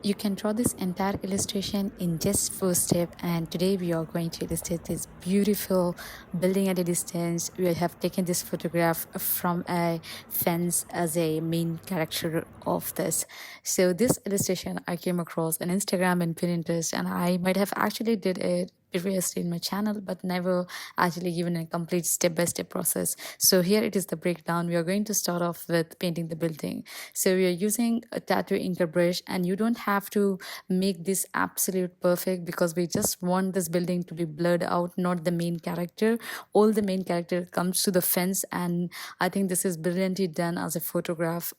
You can draw this entire illustration in just first step, and today we are going to illustrate this beautiful building at a distance. We have taken this photograph from a fence as a main character of this. So this illustration I came across on Instagram and Pinterest, and I might have actually did it previously in my channel but never actually given a complete step-by-step process. So here it is the breakdown. We are going to start off with painting the building. So we are using a tattoo inker brush, and you don't have to make this absolute perfect because we just want this building to be blurred out, not the main character. All the main character comes to the fence, and I think this is brilliantly done as a photograph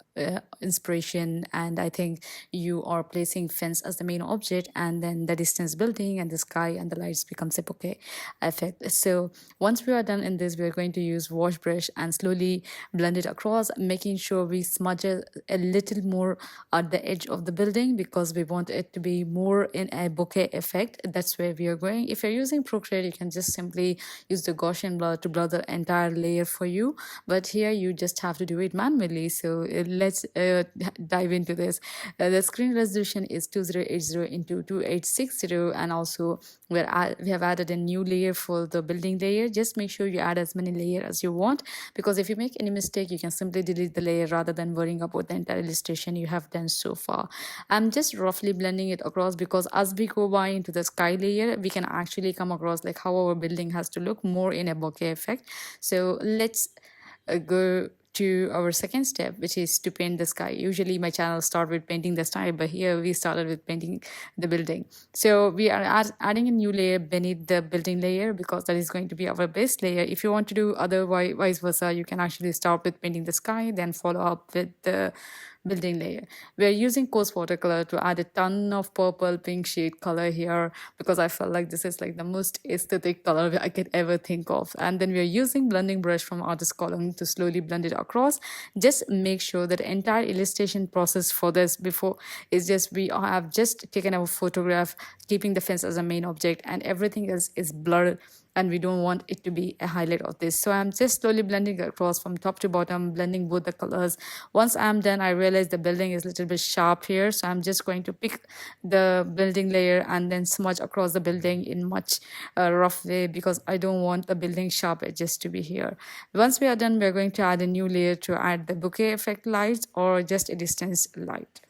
inspiration. And I think you are placing fence as the main object, and then the distance building and the sky and the lights becomes a bokeh effect. So once we are done in this, we are going to use wash brush and slowly blend it across, making sure we smudge it a little more at the edge of the building because we want it to be more in a bokeh effect. That's where we are going. If you're using Procreate, you can just simply use the Gaussian blur to blur the entire layer for you, but here you just have to do it manually. So let's dive into this. The screen resolution is 2080 into 2860, and also we have added a new layer for the building layer. Just make sure you add as many layers as you want, because if you make any mistake, you can simply delete the layer rather than worrying about the entire illustration you have done so far. I'm just roughly blending it across because as we go by into the sky layer, we can actually come across like how our building has to look more in a bokeh effect. So let's go to our second step, which is to paint the sky. Usually my channel start with painting the sky, but here we started with painting the building. So we are adding a new layer beneath the building layer because that is going to be our base layer. If you want to do otherwise vice versa, you can actually start with painting the sky, then follow up with the building layer. We are using coarse watercolor to add a ton of purple pink shade color here because I felt like this is like the most aesthetic color I could ever think of. And then we are using blending brush from artist column to slowly blend it across. Just make sure that entire illustration process for this before is just we have just taken our photograph, keeping the fence as a main object, and everything else is blurred, and we don't want it to be a highlight of this. So I'm just slowly blending across from top to bottom, blending both the colors. Once I'm done, I realize the building is a little bit sharp here, so I'm just going to pick the building layer and then smudge across the building in much rough way because I don't want the building sharp edges to be here. Once we are done, we're going to add a new layer to add the bokeh effect lights or just a distance light.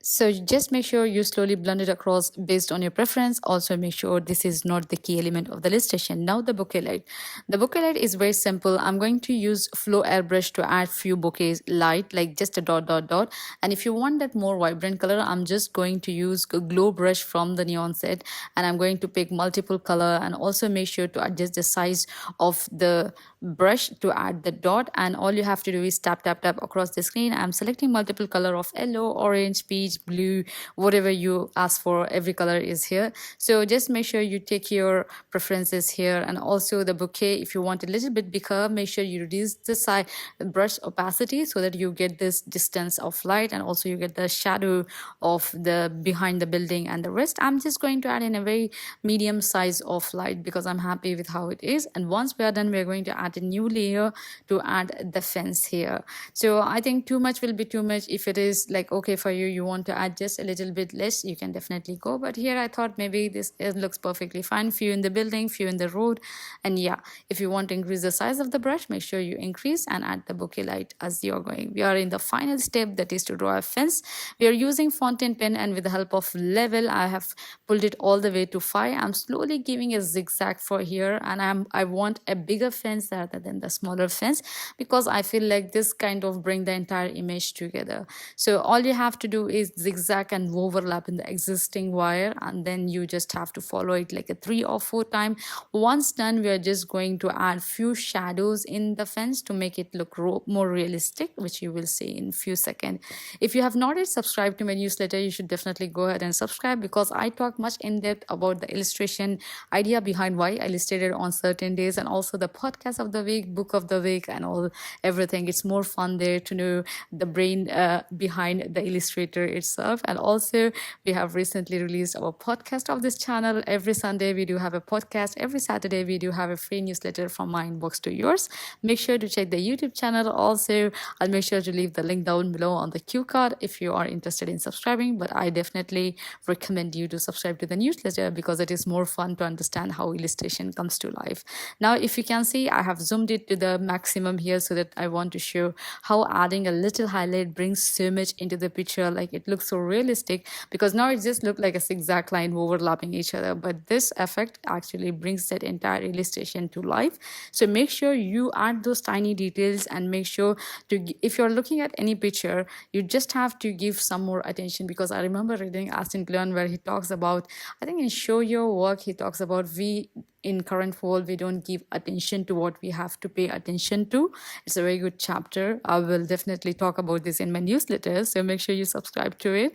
So just make sure you slowly blend it across based on your preference. Also make sure this is not the key element of the illustration. Now the bokeh light. The bokeh light is very simple. I'm going to use flow airbrush to add few bokeh light, like just a dot dot dot. And if you want that more vibrant color, I'm just going to use a glow brush from the neon set, and I'm going to pick multiple color, and also make sure to adjust the size of the brush to add the dot. And all you have to do is tap tap tap across the screen. I'm selecting multiple color of yellow, orange, peach, blue, whatever you ask for. Every color is here. So just make sure you take your preferences here. And also the bouquet, if you want a little bit bigger, make sure you reduce the size brush opacity so that you get this distance of light, and also you get the shadow of the behind the building and the rest. I'm just going to add in a very medium size of light because I'm happy with how it is. And once we are done, we're going to add a new layer to add the fence here. So I think too much will be too much. If it is like okay for you, you want to add just a little bit less, you can definitely go. But here I thought maybe this it looks perfectly fine. Few in the building, few in the road. And yeah, if you want to increase the size of the brush, make sure you increase and add the bokeh light as you're going. We are in the final step, that is to draw a fence. We are using fountain pen, and with the help of level, I have pulled it all the way to 5. I'm slowly giving a zigzag for here, and I want a bigger fence rather than the smaller fence because I feel like this kind of bring the entire image together. So all you have to do is zigzag and overlap in the existing wire, and then you just have to follow it like a 3 or 4 times. Once done, we are just going to add few shadows in the fence to make it look more realistic, which you will see in few seconds. If you have not yet subscribed to my newsletter, you should definitely go ahead and subscribe because I talk much in depth about the illustration idea behind why I illustrated on certain days, and also the podcast of the week, book of the week, and all everything. It's more fun there to know the brain behind the illustrator itself. And also, we have recently released our podcast of this channel. Every Sunday, we do have a podcast. Every Saturday, we do have a free newsletter from my inbox to yours. Make sure to check the YouTube channel. Also, I'll make sure to leave the link down below on the cue card if you are interested in subscribing. But I definitely recommend you to subscribe to the newsletter because it is more fun to understand how illustration comes to life. Now, if you can see, I have zoomed it to the maximum here so that I want to show how adding a little highlight brings so much into the picture. Like it looks so realistic because now it just looked like a zigzag line overlapping each other. But this effect actually brings that entire illustration to life. So make sure you add those tiny details and make sure to, if you're looking at any picture, you just have to give some more attention because I remember reading Aston Glenn where he talks about, I think in Show Your Work, he talks about we in current world we don't give attention to what we have to pay attention to. It's a very good chapter. I will definitely talk about this in my newsletter, so make sure you subscribe to it.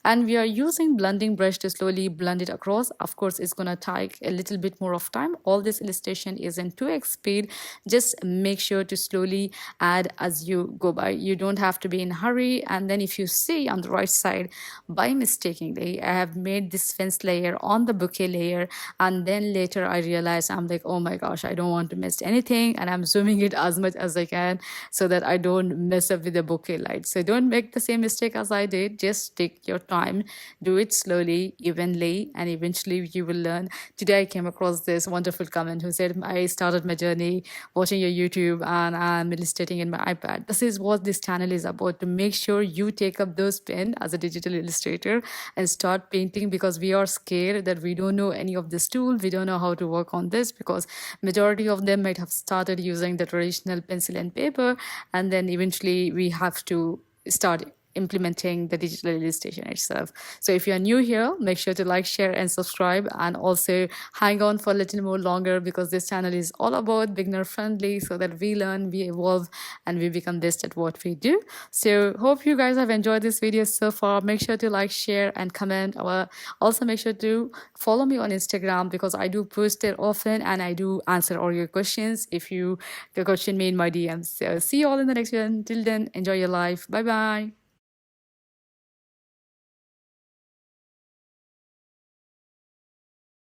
And we are using blending brush to slowly blend it across. Of course, it's going to take a little bit more of time. All this illustration is in 2x speed. Just make sure to slowly add as you go by. You don't have to be in a hurry. And then if you see on the right side, by mistakenly, I have made this fence layer on the bouquet layer. And then later I realized, I'm like, oh my gosh, I don't want to miss anything. And I'm zooming it as much as I can so that I don't mess up with the bouquet light. So don't make the same mistake as I did. Just take your time, do it slowly, evenly, and eventually you will learn. Today I came across this wonderful comment who said, I started my journey watching your YouTube and I'm illustrating in my iPad. This is what this channel is about, to make sure you take up those pen as a digital illustrator and start painting, because we are scared that we don't know any of this tool, we don't know how to work on this, because majority of them might have started using the traditional pencil and paper, and then eventually we have to start implementing the digital illustration itself. So if you're new here, make sure to like, share, and subscribe, and also hang on for a little more longer because this channel is all about beginner friendly so that we learn, we evolve, and we become best at what we do. So hope you guys have enjoyed this video so far. Make sure to like, share, and comment. Also make sure to follow me on Instagram because I do post there often and I do answer all your questions if you question me in my DMs. So see you all in the next one. Till then, enjoy your life. Bye bye.